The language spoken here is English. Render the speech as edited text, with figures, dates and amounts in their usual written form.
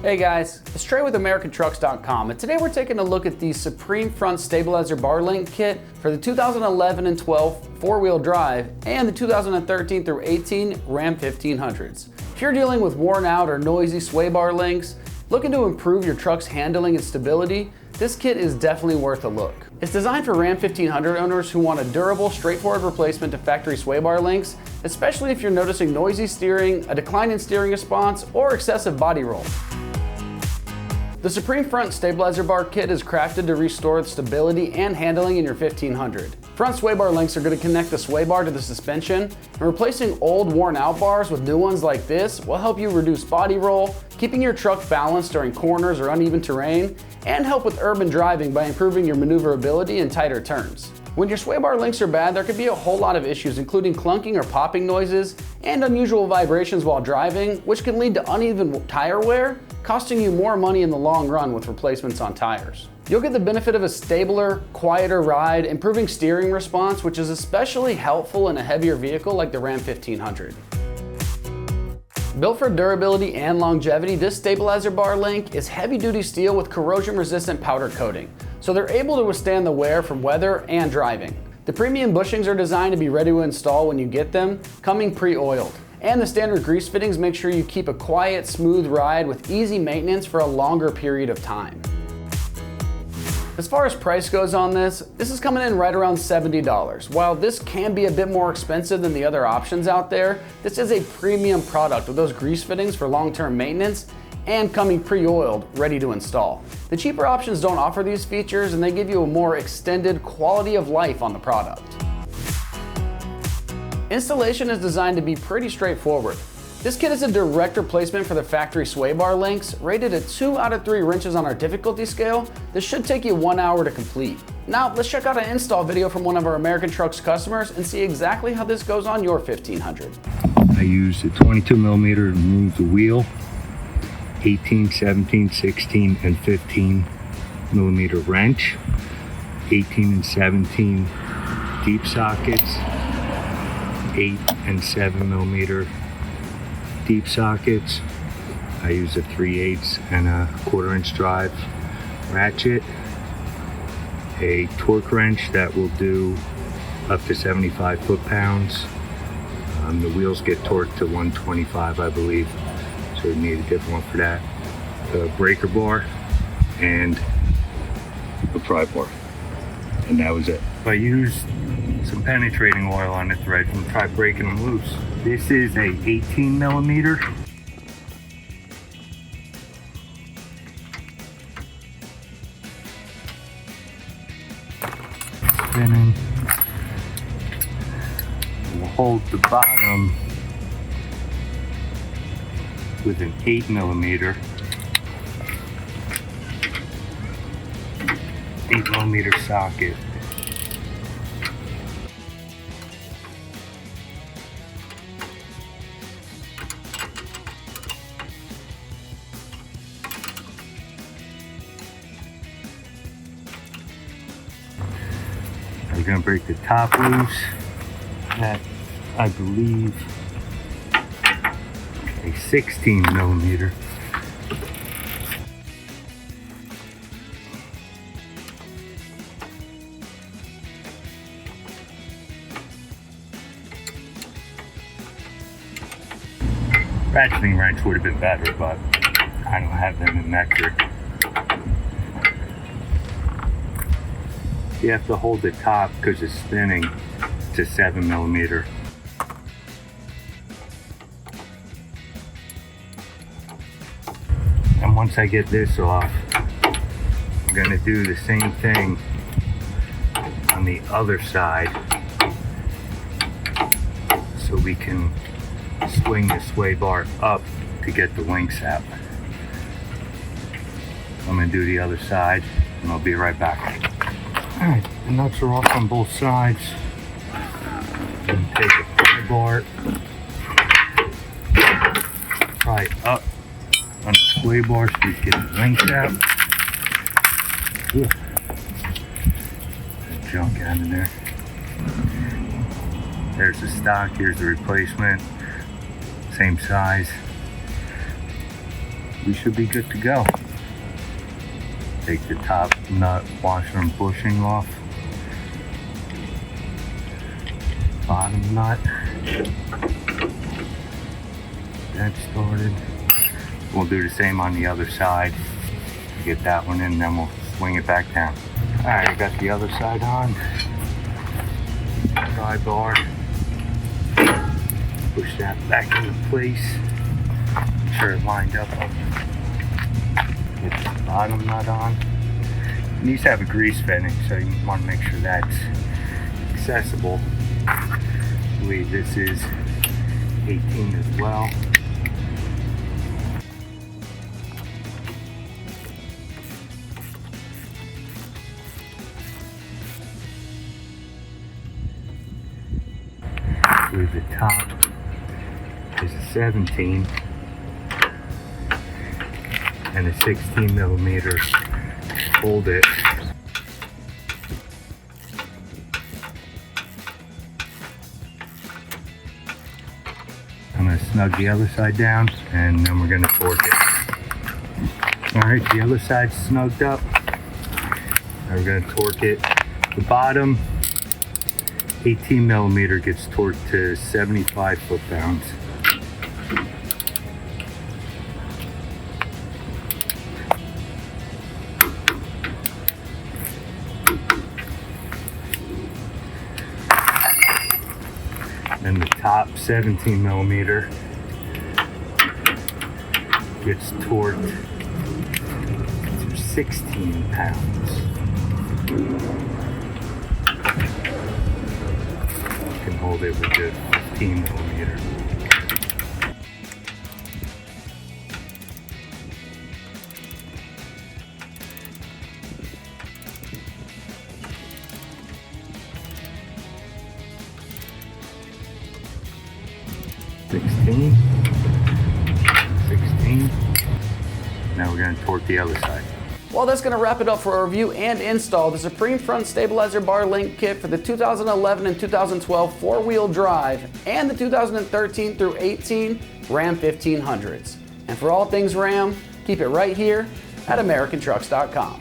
Hey guys, it's Trey with AmericanTrucks.com, and today we're taking a look at the Supreme Front Stabilizer Bar Link Kit for the 2011 and 12 four-wheel drive and the 2013 through 18 Ram 1500s. If you're dealing with worn out or noisy sway bar links, looking to improve your truck's handling and stability, this kit is definitely worth a look. It's designed for Ram 1500 owners who want a durable, straightforward replacement to factory sway bar links, especially if you're noticing noisy steering, a decline in steering response, or excessive body roll. The Supreme Front Stabilizer Bar Kit is crafted to restore stability and handling in your 1500. Front sway bar links are going to connect the sway bar to the suspension, and replacing old worn out bars with new ones like this will help you reduce body roll, keeping your truck balanced during corners or uneven terrain, and help with urban driving by improving your maneuverability in tighter turns. When your sway bar links are bad, there could be a whole lot of issues, including clunking or popping noises and unusual vibrations while driving, which can lead to uneven tire wear, costing you more money in the long run with replacements on tires. You'll get the benefit of a stabler, quieter ride, improving steering response, which is especially helpful in a heavier vehicle like the Ram 1500. Built for durability and longevity, this stabilizer bar link is heavy-duty steel with corrosion-resistant powder coating, so they're able to withstand the wear from weather and driving. The premium bushings are designed to be ready to install when you get them, coming pre-oiled. And the standard grease fittings make sure you keep a quiet, smooth ride with easy maintenance for a longer period of time. As far as price goes on this is coming in right around $70. While this can be a bit more expensive than the other options out there, this is a premium product with those grease fittings for long-term maintenance and coming pre-oiled, ready to install. The cheaper options don't offer these features, and they give you a more extended quality of life on the product. Installation is designed to be pretty straightforward. This kit is a direct replacement for the factory sway bar links, rated at 2 out of 3 wrenches on our difficulty scale. This should take you 1 hour to complete. Now let's check out an install video from one of our American Trucks customers and see exactly how this goes on your 1500. I use a 22mm to remove the wheel, 18, 17, 16, and 15mm wrench, 18 and 17 deep sockets, 8 and 7mm deep sockets. I use a 3/8 and a 1/4 inch drive ratchet, a torque wrench that will do up to 75 foot-pounds. The wheels get torqued to 125, I believe, so you need a different one for that. A breaker bar and a pry bar, and that was it. I used some penetrating oil on the threads and try breaking them loose. This is a 18mm. Spinning. We'll hold the bottom with an 8mm. 8mm socket. We're going to break the top loose at, I believe, a 16mm. Ratcheting wrench would have been better, but I don't have them in Nectar. You have to hold the top because it's spinning to 7mm. And once I get this off, I'm going to do the same thing on the other side so we can swing the sway bar up to get the links out. I'm going to do the other side and I'll be right back. Alright, the nuts are off on both sides. And take a pry bar, pry up on the sway bar so you get the links out. Ugh. That junk out of there. There's the stock, here's the replacement. Same size. we should be good to go. Take the top nut washer and bushing off. Bottom nut. That started. We'll do the same on the other side. Get that one in, then we'll swing it back down. All right, I got the other side on. Pry bar. Push that back into place. Make sure it lined up. Get the bottom nut on. And these have a grease fitting, so you want to make sure that's accessible. I believe this is 18 as well. With the top is a 17 and a 16 millimeter. Hold it. I'm going to snug the other side down and then we're going to torque it. Alright, the other side's snugged up. Now we're going to torque it. The bottom 18 millimeter gets torqued to 75 foot-pounds. And the top 17 millimeter gets torqued to 16 pounds. Hold it with the 15 millimeter. $16. Now we're going to torque the other side. Well, that's going to wrap it up for a review and install the Supreme Front Stabilizer Bar Link Kit for the 2011 and 2012 four-wheel drive and the 2013 through 18 Ram 1500s. And for all things Ram, keep it right here at AmericanTrucks.com.